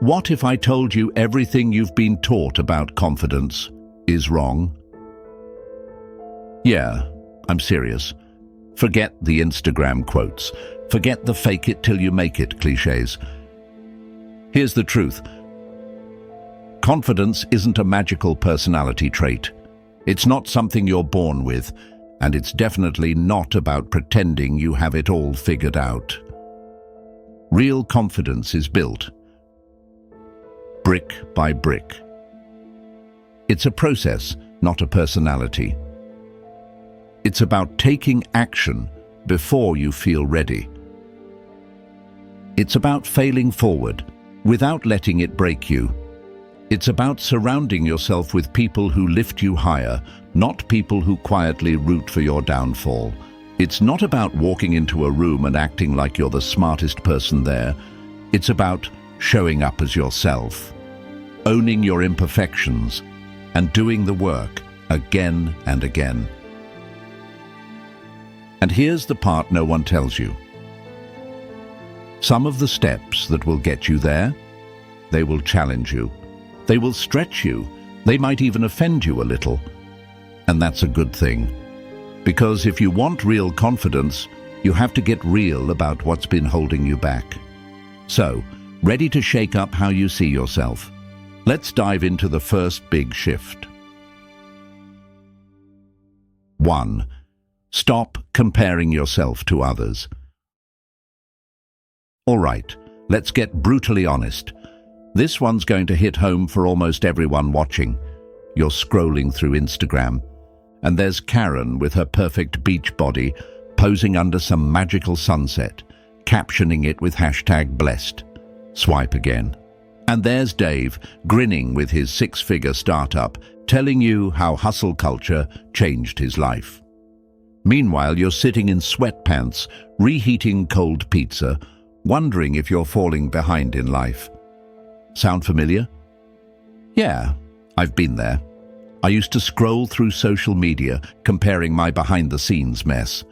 What if I told you everything you've been taught about confidence is wrong? Yeah, I'm serious. Forget the Instagram quotes. Forget the fake it till you make it clichés. Here's the truth. Confidence isn't a magical personality trait. It's not something you're born with, and it's definitely not about pretending you have it all figured out. Real confidence is built brick by brick. It's a process, not a personality. It's about taking action before you feel ready. It's about failing forward without letting it break you. It's about surrounding yourself with people who lift you higher, not people who quietly root for your downfall. It's not about walking into a room and acting like you're the smartest person there. It's about showing up as yourself, owning your imperfections, and doing the work again and again. And here's the part no one tells you. Some of the steps that will get you there, they will challenge you. They will stretch you. They might even offend you a little. And that's a good thing. Because if you want real confidence, you have to get real about what's been holding you back. So, ready to shake up how you see yourself? Let's dive into the first big shift. 1. Stop comparing yourself to others. All right, let's get brutally honest. This one's going to hit home for almost everyone watching. You're scrolling through Instagram, and there's Karen with her perfect beach body, posing under some magical sunset, captioning it with #blessed. Swipe again. And there's Dave, grinning with his 6-figure startup, telling you how hustle culture changed his life. Meanwhile, you're sitting in sweatpants, reheating cold pizza, wondering if you're falling behind in life. Sound familiar? Yeah, I've been there. I used to scroll through social media, comparing my behind-the-scenes mess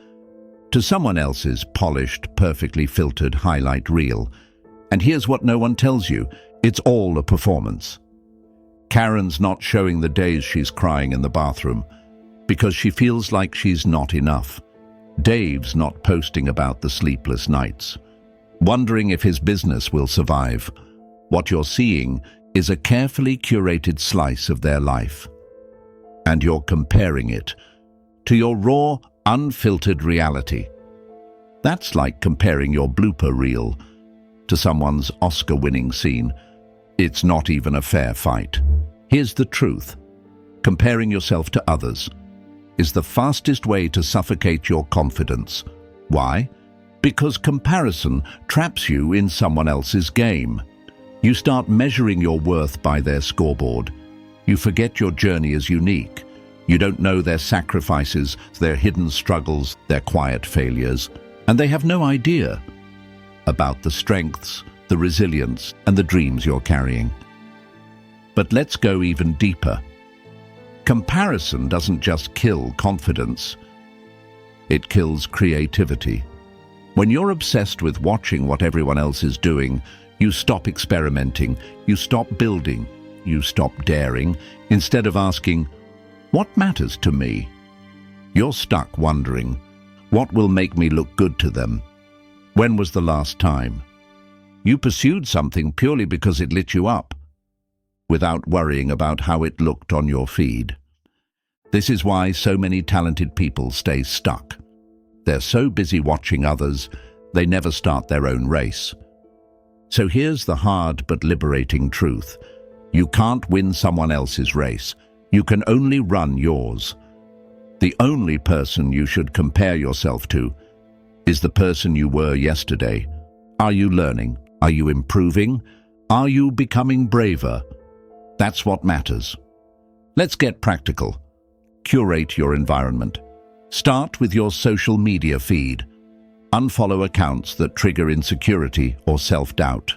to someone else's polished, perfectly filtered highlight reel. And here's what no one tells you. It's all a performance. Karen's not showing the days she's crying in the bathroom because she feels like she's not enough. Dave's not posting about the sleepless nights, wondering if his business will survive. What you're seeing is a carefully curated slice of their life. And you're comparing it to your raw, unfiltered reality. That's like comparing your blooper reel to someone's Oscar-winning scene. It's not even a fair fight. Here's the truth. Comparing yourself to others is the fastest way to suffocate your confidence. Why? Because comparison traps you in someone else's game. You start measuring your worth by their scoreboard. You forget your journey is unique. You don't know their sacrifices, their hidden struggles, their quiet failures, and they have no idea about the strengths, the resilience, and the dreams you're carrying. But let's go even deeper. Comparison doesn't just kill confidence, it kills creativity. When you're obsessed with watching what everyone else is doing, you stop experimenting, you stop building, you stop daring, instead of asking, what matters to me? You're stuck wondering, what will make me look good to them? When was the last time you pursued something purely because it lit you up, without worrying about how it looked on your feed? This is why so many talented people stay stuck. They're so busy watching others, they never start their own race. So here's the hard but liberating truth. You can't win someone else's race. You can only run yours. The only person you should compare yourself to is the person you were yesterday. Are you learning? Are you improving? Are you becoming braver? That's what matters. Let's get practical. Curate your environment. Start with your social media feed. Unfollow accounts that trigger insecurity or self-doubt.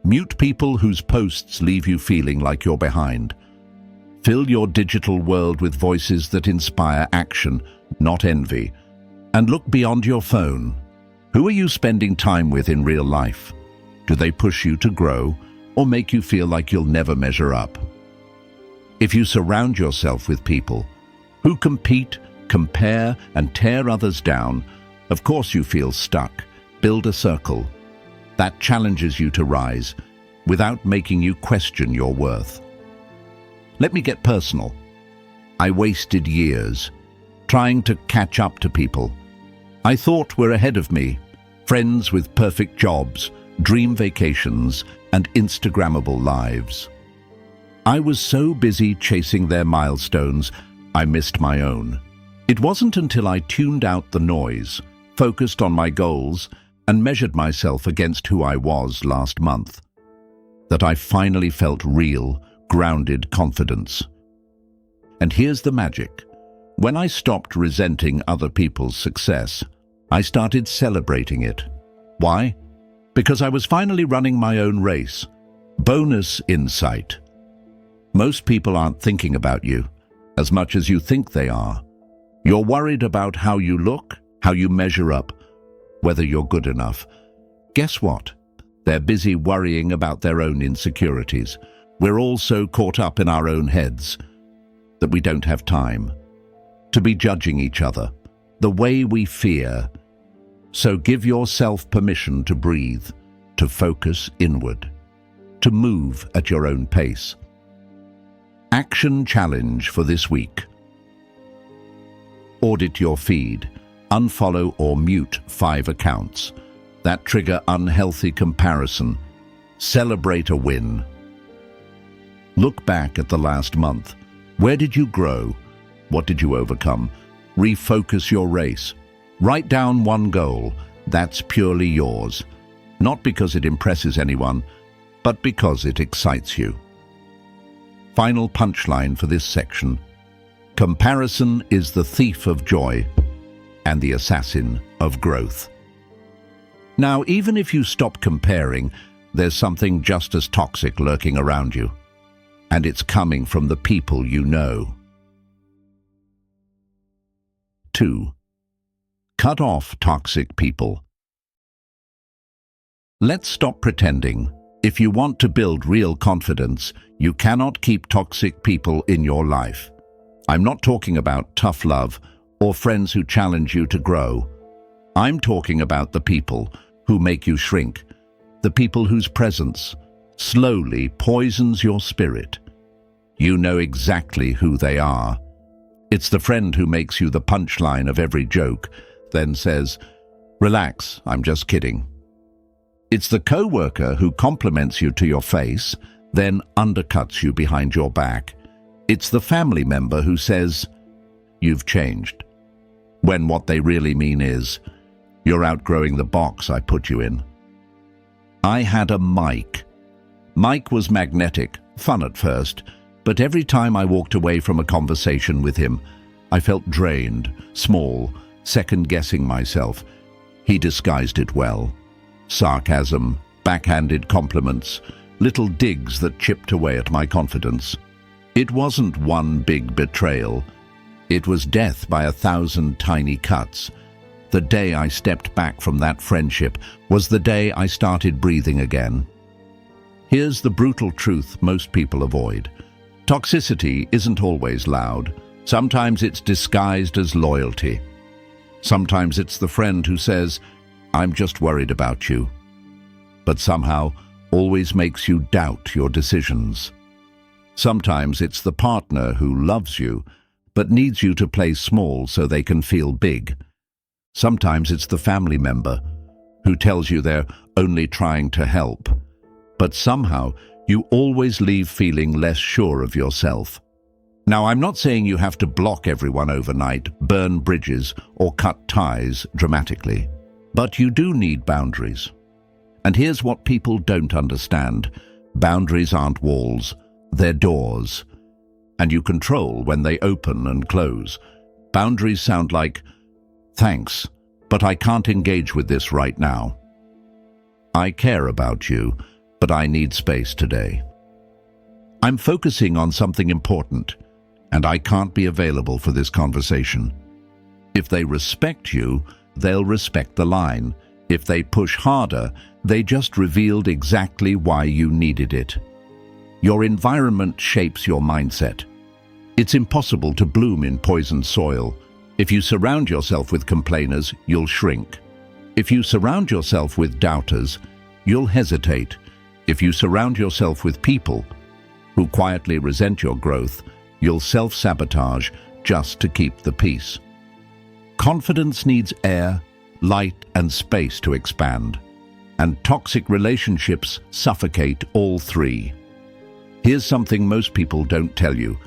Mute people whose posts leave you feeling like you're behind. Fill your digital world with voices that inspire action, not envy. And look beyond your phone. Who are you spending time with in real life? Do they push you to grow, or make you feel like you'll never measure up. If you surround yourself with people who compete, compare, and tear others down, of course you feel stuck. Build a circle that challenges you to rise without making you question your worth. Let me get personal. I wasted years trying to catch up to people I thought were ahead of me, friends with perfect jobs, dream vacations, and Instagrammable lives. I was so busy chasing their milestones, I missed my own. It wasn't until I tuned out the noise, focused on my goals, and measured myself against who I was last month, that I finally felt real, grounded confidence. And here's the magic. When I stopped resenting other people's success, I started celebrating it. Why? Because I was finally running my own race. Bonus insight. Most people aren't thinking about you as much as you think they are. You're worried about how you look, how you measure up, whether you're good enough. Guess what? They're busy worrying about their own insecurities. We're all so caught up in our own heads that we don't have time to be judging each other the way we fear. So give yourself permission to breathe, to focus inward, to move at your own pace. Action challenge for this week. Audit your feed. Unfollow or mute 5 accounts that trigger unhealthy comparison. Celebrate a win. Look back at the last month. Where did you grow? What did you overcome? Refocus your race. Write down one goal that's purely yours, not because it impresses anyone, but because it excites you. Final punchline for this section. Comparison is the thief of joy and the assassin of growth. Now, even if you stop comparing, there's something just as toxic lurking around you, and it's coming from the people you know. 2. Cut off toxic people. Let's stop pretending. If you want to build real confidence, you cannot keep toxic people in your life. I'm not talking about tough love or friends who challenge you to grow. I'm talking about the people who make you shrink, the people whose presence slowly poisons your spirit. You know exactly who they are. It's the friend who makes you the punchline of every joke, then says, "Relax, I'm just kidding." It's the co-worker who compliments you to your face, then undercuts you behind your back. It's the family member who says, "You've changed," when what they really mean is, "You're outgrowing the box I put you in." I had a Mike. Mike was magnetic, fun at first, but every time I walked away from a conversation with him, I felt drained, small, second-guessing myself. He disguised it well. Sarcasm, backhanded compliments, little digs that chipped away at my confidence. It wasn't one big betrayal. It was death by 1,000 tiny cuts. The day I stepped back from that friendship was the day I started breathing again. Here's the brutal truth most people avoid. Toxicity isn't always loud. Sometimes it's disguised as loyalty. Sometimes it's the friend who says, "I'm just worried about you," but somehow always makes you doubt your decisions. Sometimes it's the partner who loves you, but needs you to play small so they can feel big. Sometimes it's the family member who tells you they're only trying to help, but somehow you always leave feeling less sure of yourself. Now, I'm not saying you have to block everyone overnight, burn bridges, or cut ties dramatically, but you do need boundaries. And here's what people don't understand. Boundaries aren't walls, they're doors, and you control when they open and close. Boundaries sound like, "Thanks, but I can't engage with this right now." "I care about you, but I need space today." "I'm focusing on something important, and I can't be available for this conversation." If they respect you, they'll respect the line. If they push harder, They just revealed exactly why you needed it. Your environment shapes your mindset. It's impossible to bloom in poisoned soil. If you surround yourself with complainers, you'll shrink. If you surround yourself with doubters, you'll hesitate. If you surround yourself with people who quietly resent your growth, you'll self-sabotage just to keep the peace. Confidence needs air, light, and space to expand, and toxic relationships suffocate all three. Here's something most people don't tell you.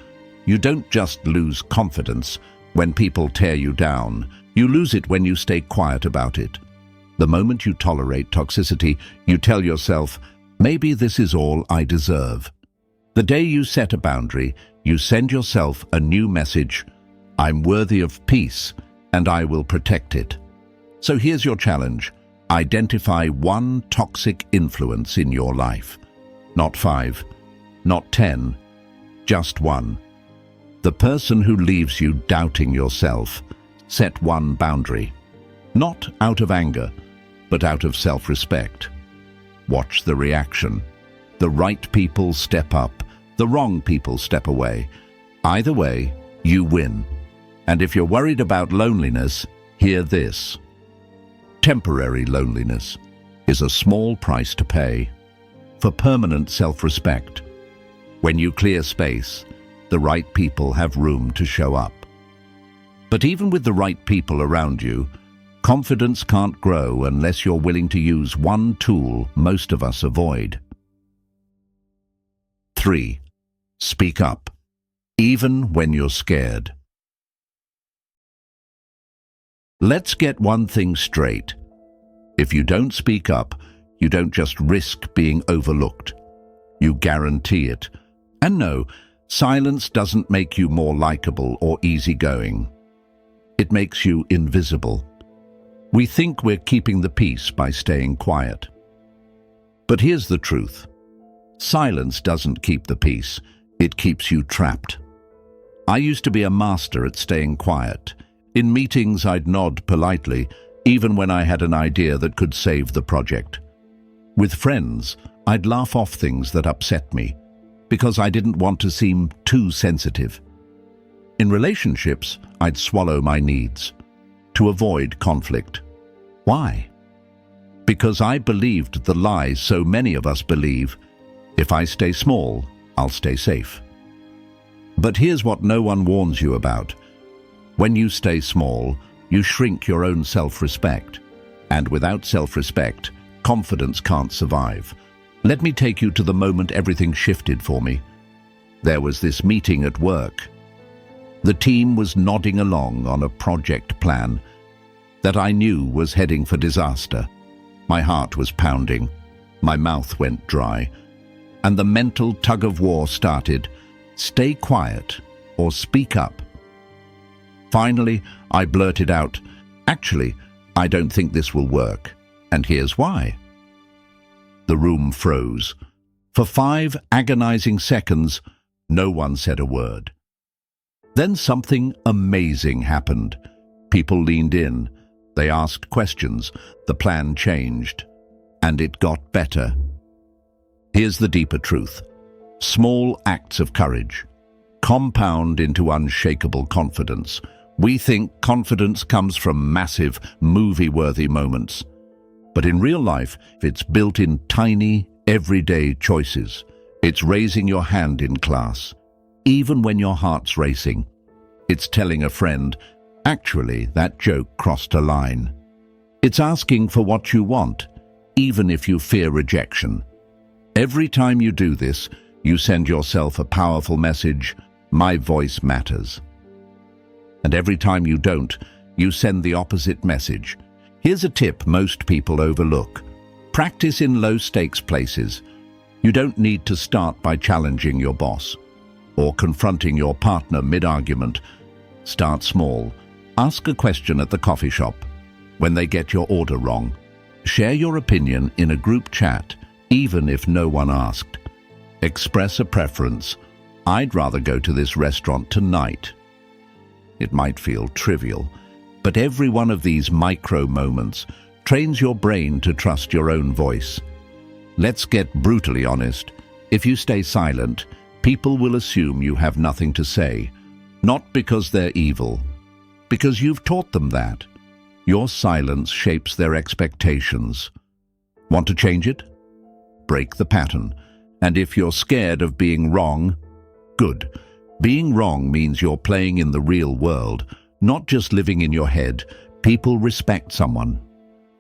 You don't just lose confidence when people tear you down. You lose it when you stay quiet about it. The moment you tolerate toxicity, you tell yourself, maybe this is all I deserve. The day you set a boundary, you send yourself a new message: I'm worthy of peace, and I will protect it. So here's your challenge. Identify one toxic influence in your life. Not 5, not 10, just one. The person who leaves you doubting yourself. Set one boundary. Not out of anger, but out of self-respect. Watch the reaction. The right people step up, the wrong people step away. Either way, you win. And if you're worried about loneliness, hear this. Temporary loneliness is a small price to pay for permanent self-respect. When you clear space, the right people have room to show up. But even with the right people around you, confidence can't grow unless you're willing to use one tool most of us avoid. 3. Speak up, even when you're scared. Let's get one thing straight. If you don't speak up, you don't just risk being overlooked. You guarantee it. And no, silence doesn't make you more likable or easygoing. It makes you invisible. We think we're keeping the peace by staying quiet. But here's the truth. Silence doesn't keep the peace. It keeps you trapped. I used to be a master at staying quiet. In meetings, I'd nod politely, even when I had an idea that could save the project. With friends, I'd laugh off things that upset me, because I didn't want to seem too sensitive. In relationships, I'd swallow my needs, to avoid conflict. Why? Because I believed the lie so many of us believe: if I stay small, I'll stay safe. But here's what no one warns you about. When you stay small, you shrink your own self-respect. And without self-respect, confidence can't survive. Let me take you to the moment everything shifted for me. There was this meeting at work. The team was nodding along on a project plan that I knew was heading for disaster. My heart was pounding, my mouth went dry, and the mental tug-of-war started. Stay quiet or speak up. Finally, I blurted out, actually, I don't think this will work, and here's why. The room froze. For 5 agonizing seconds, no one said a word. Then something amazing happened. People leaned in. They asked questions. The plan changed. And it got better. Here's the deeper truth. Small acts of courage compound into unshakable confidence. We think confidence comes from massive, movie-worthy moments. But in real life, it's built in tiny, everyday choices. It's raising your hand in class, even when your heart's racing. It's telling a friend, actually, that joke crossed a line. It's asking for what you want, even if you fear rejection. Every time you do this, you send yourself a powerful message: my voice matters. And every time you don't, you send the opposite message. Here's a tip most people overlook. Practice in low-stakes places. You don't need to start by challenging your boss or confronting your partner mid-argument. Start small. Ask a question at the coffee shop when they get your order wrong. Share your opinion in a group chat, even if no one asked. Express a preference. I'd rather go to this restaurant tonight. It might feel trivial, but every one of these micro moments trains your brain to trust your own voice. Let's get brutally honest. If you stay silent, people will assume you have nothing to say, not because they're evil, because you've taught them that. Your silence shapes their expectations. Want to change it? Break the pattern. And if you're scared of being wrong, good. Being wrong means you're playing in the real world, not just living in your head. People respect someone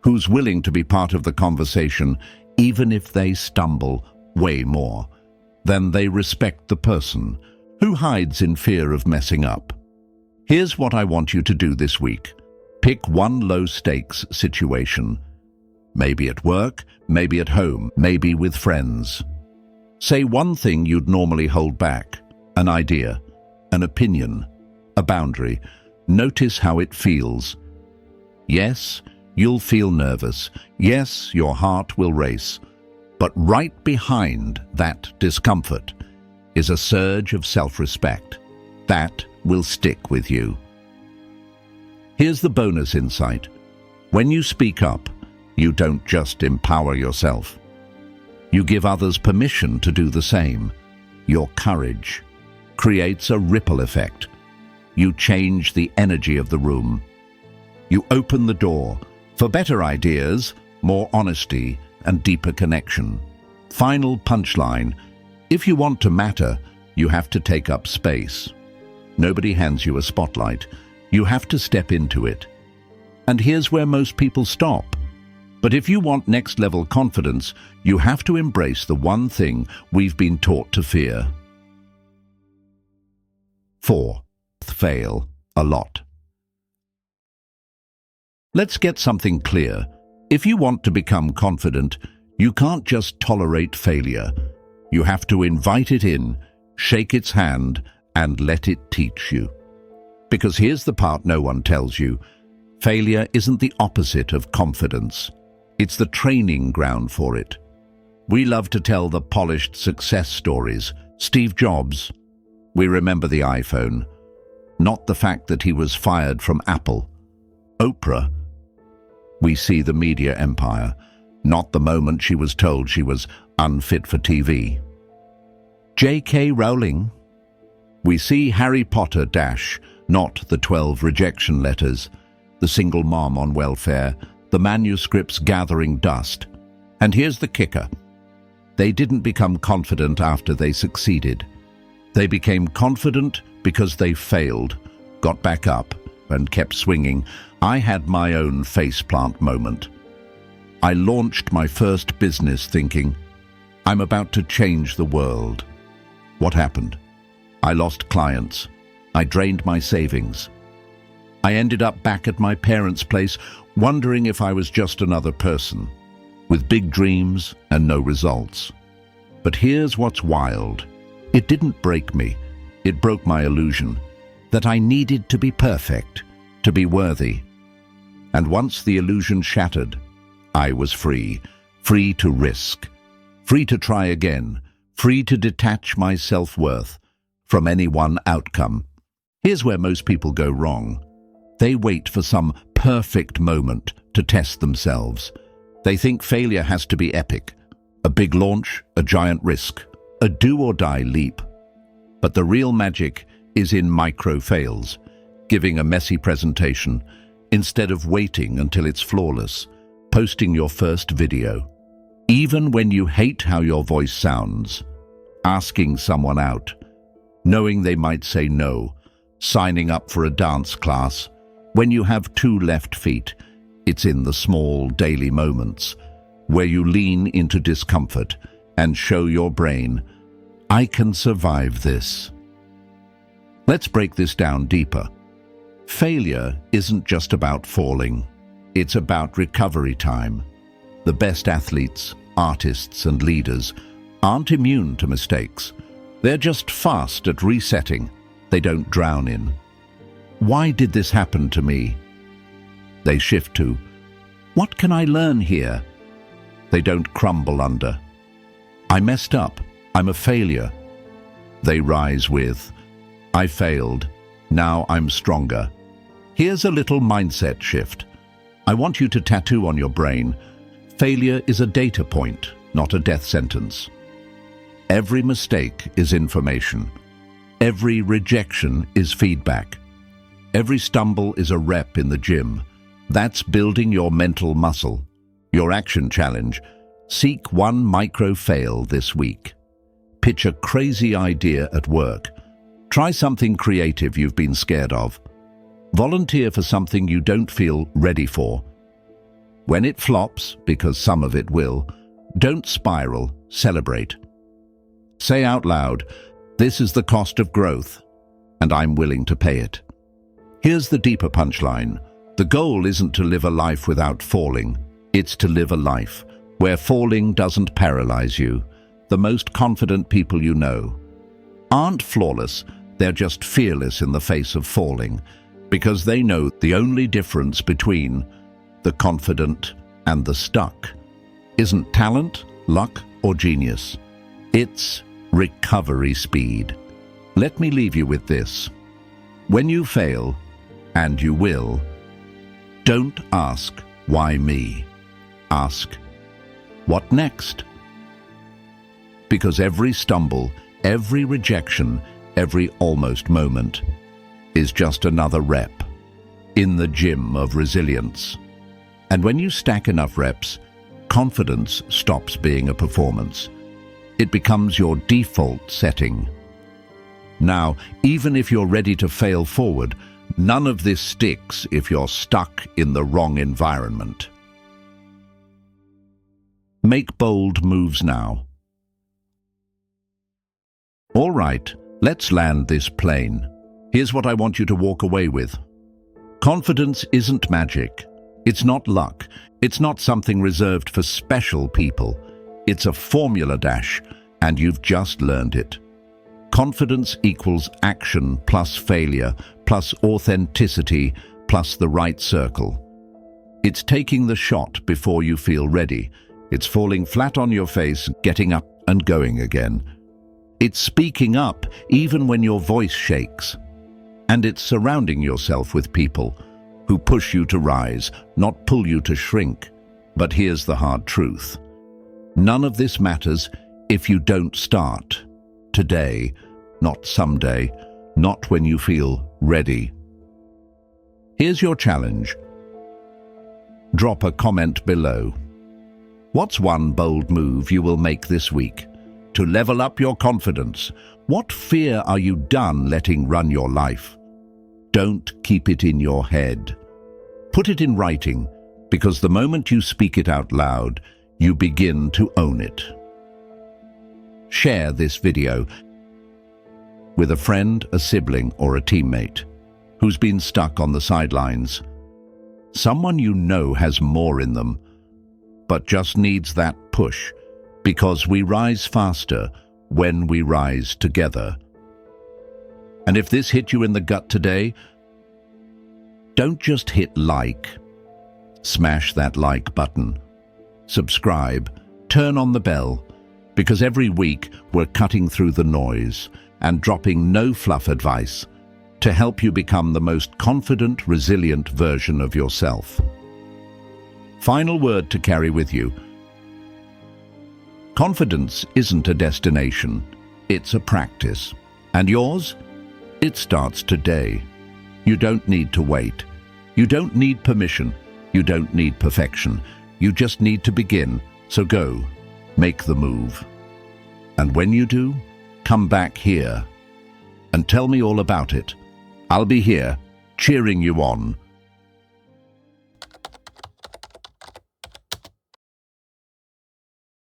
who's willing to be part of the conversation, even if they stumble way more than they respect the person who hides in fear of messing up. Here's what I want you to do this week. Pick one low-stakes situation. Maybe at work, maybe at home, maybe with friends. Say one thing you'd normally hold back, an idea, an opinion, a boundary. Notice how it feels. Yes, you'll feel nervous. Yes, your heart will race. But right behind that discomfort is a surge of self-respect. That will stick with you. Here's the bonus insight. When you speak up, you don't just empower yourself. You give others permission to do the same. Your courage creates a ripple effect. You change the energy of the room. You open the door for better ideas, more honesty, and deeper connection. Final punchline. If you want to matter, you have to take up space. Nobody hands you a spotlight. You have to step into it. And here's where most people stop. But if you want next-level confidence, you have to embrace the one thing we've been taught to fear. 4. Fail a lot. Let's get something clear. If you want to become confident, you can't just tolerate failure. You have to invite it in, shake its hand, and let it teach you. Because here's the part no one tells you. Failure isn't the opposite of confidence. It's the training ground for it. We love to tell the polished success stories. Steve Jobs. We remember the iPhone, not the fact that he was fired from Apple. Oprah. We see the media empire, not the moment she was told she was unfit for TV. J.K. Rowling. We see Harry Potter not the 12 rejection letters, the single mom on welfare, the manuscripts gathering dust. And here's the kicker. They didn't become confident after they succeeded. They became confident because they failed, got back up, and kept swinging. I had my own faceplant moment. I launched my first business thinking, I'm about to change the world. What happened? I lost clients. I drained my savings. I ended up back at my parents' place, wondering if I was just another person, with big dreams and no results. But here's what's wild. It didn't break me. It broke my illusion that I needed to be perfect, to be worthy. And once the illusion shattered, I was free, free to risk, free to try again, free to detach my self-worth from any one outcome. Here's where most people go wrong. They wait for some perfect moment to test themselves. They think failure has to be epic, a big launch, a giant risk, a do-or-die leap. But the real magic is in micro-fails, giving a messy presentation instead of waiting until it's flawless, posting your first video. Even when you hate how your voice sounds, asking someone out, knowing they might say no, signing up for a dance class. When you have 2 left feet, it's in the small daily moments where you lean into discomfort and show your brain, I can survive this. Let's break this down deeper. Failure isn't just about falling. It's about recovery time. The best athletes, artists, and leaders aren't immune to mistakes. They're just fast at resetting. They don't drown in, why did this happen to me? They shift to, what can I learn here? They don't crumble under, I messed up, I'm a failure. They rise with, I failed, now I'm stronger. Here's a little mindset shift. I want you to tattoo on your brain, failure is a data point, not a death sentence. Every mistake is information. Every rejection is feedback. Every stumble is a rep in the gym. That's building your mental muscle. Your action challenge: seek one micro fail this week. Pitch a crazy idea at work. Try something creative you've been scared of. Volunteer for something you don't feel ready for. When it flops, because some of it will, don't spiral, celebrate. Say out loud, "This is the cost of growth, and I'm willing to pay it." Here's the deeper punchline. The goal isn't to live a life without falling. It's to live a life where falling doesn't paralyze you. The most confident people you know aren't flawless, they're just fearless in the face of falling, because they know the only difference between the confident and the stuck isn't talent, luck, or genius. It's recovery speed. Let me leave you with this. When you fail, and you will, don't ask, "Why me?" Ask, "What next?" Because every stumble, every rejection, every almost moment is just another rep in the gym of resilience. And when you stack enough reps, confidence stops being a performance. It becomes your default setting. Now, even if you're ready to fail forward, none of this sticks if you're stuck in the wrong environment. Make bold moves now. All right, let's land this plane. Here's what I want you to walk away with. Confidence isn't magic. It's not luck. It's not something reserved for special people. It's a formula dash, and you've just learned it. Confidence equals action plus failure plus authenticity plus the right circle. It's taking the shot before you feel ready. It's falling flat on your face, getting up and going again. It's speaking up even when your voice shakes. And it's surrounding yourself with people who push you to rise, not pull you to shrink. But here's the hard truth. None of this matters if you don't start today, not someday, not when you feel ready. Here's your challenge. Drop a comment below. What's one bold move you will make this week to level up your confidence? What fear are you done letting run your life? Don't keep it in your head. Put it in writing, because the moment you speak it out loud, you begin to own it. Share this video with a friend, a sibling, or a teammate who's been stuck on the sidelines. Someone you know has more in them, but just needs that push, because we rise faster when we rise together. And if this hit you in the gut today, don't just hit like. Smash that like button. Subscribe, turn on the bell, because every week we're cutting through the noise and dropping no fluff advice to help you become the most confident, resilient version of yourself. Final word to carry with you. Confidence isn't a destination, it's a practice. And yours? It starts today. You don't need to wait. You don't need permission. You don't need perfection. You just need to begin. So go, make the move. And when you do, come back here and tell me all about it. I'll be here, cheering you on,